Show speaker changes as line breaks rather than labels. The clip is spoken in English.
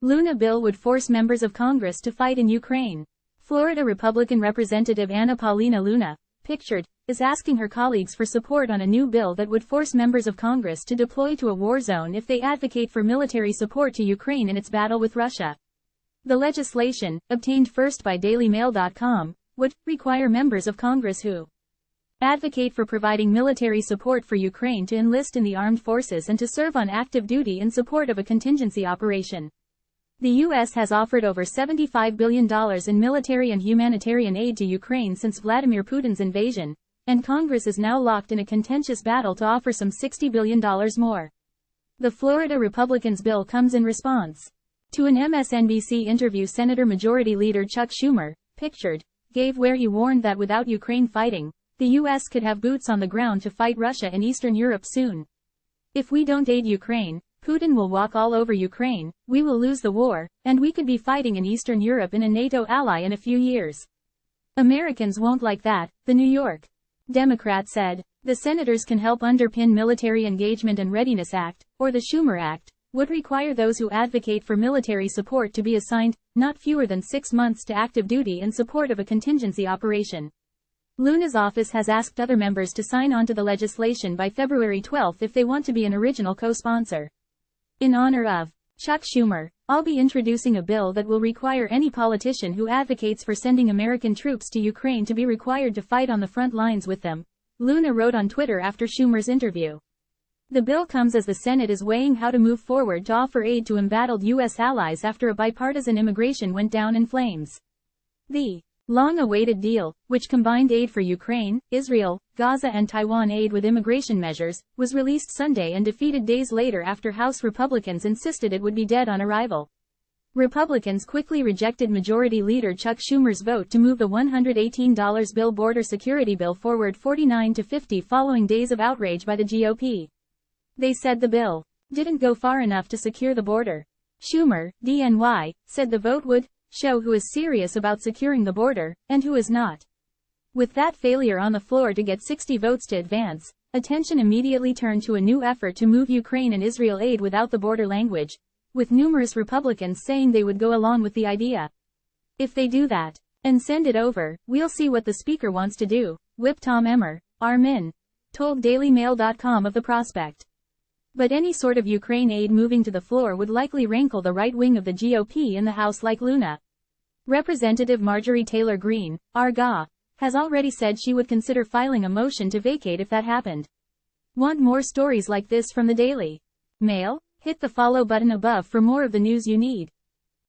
Luna bill would force members of Congress to fight in Ukraine. Florida Republican Representative Paulina Luna, pictured, is asking her colleagues for support on a new bill that would force members of Congress to deploy to a war zone if they advocate for military support to Ukraine in its battle with Russia. The legislation, obtained first by DailyMail.com, would require members of Congress who advocate for providing military support for Ukraine to enlist in the armed forces and to serve on active duty in support of a contingency operation. The U.S. has offered over $75 billion in military and humanitarian aid to Ukraine since Vladimir Putin's invasion, and Congress is now locked in a contentious battle to offer some $60 billion more. The Florida Republicans' bill comes in response to an MSNBC interview. Senator Majority Leader Chuck Schumer, pictured, gave where he warned that without Ukraine fighting, the U.S. could have boots on the ground to fight Russia in Eastern Europe soon. If we don't aid Ukraine, Putin will walk all over Ukraine, we will lose the war, and we could be fighting in Eastern Europe in a NATO ally in a few years. Americans won't like that, the New York Democrat said. The senators can help underpin Military Engagement and Readiness Act, or the Schumer Act, would require those who advocate for military support to be assigned, not fewer than 6 months to active duty in support of a contingency operation. Luna's office has asked other members to sign on to the legislation by February 12 if they want to be an original co-sponsor. In honor of Chuck Schumer, I'll be introducing a bill that will require any politician who advocates for sending American troops to Ukraine to be required to fight on the front lines with them, Luna wrote on Twitter after Schumer's interview. The bill comes as the Senate is weighing how to move forward to offer aid to embattled U.S. allies after a bipartisan immigration went down in flames. The long-awaited deal, which combined aid for Ukraine, Israel, Gaza and Taiwan aid with immigration measures, was released Sunday and defeated days later after House Republicans insisted it would be dead on arrival. Republicans quickly rejected Majority Leader Chuck Schumer's vote to move the $118 bill border security bill forward 49-50 following days of outrage by the GOP. They said the bill didn't go far enough to secure the border. Schumer, DNY, said the vote would show who is serious about securing the border, and who is not. With that failure on the floor to get 60 votes to advance, attention immediately turned to a new effort to move Ukraine and Israel aid without the border language, with numerous Republicans saying they would go along with the idea. If they do that, and send it over, we'll see what the Speaker wants to do, Whip Tom Emmer, Armin, told DailyMail.com of the prospect. But any sort of Ukraine aid moving to the floor would likely rankle the right wing of the GOP in the House like Luna. Representative Marjorie Taylor Greene, RGA, has already said she would consider filing a motion to vacate if that happened. Want more stories like this from the Daily Mail? Hit the follow button above for more of the news you need.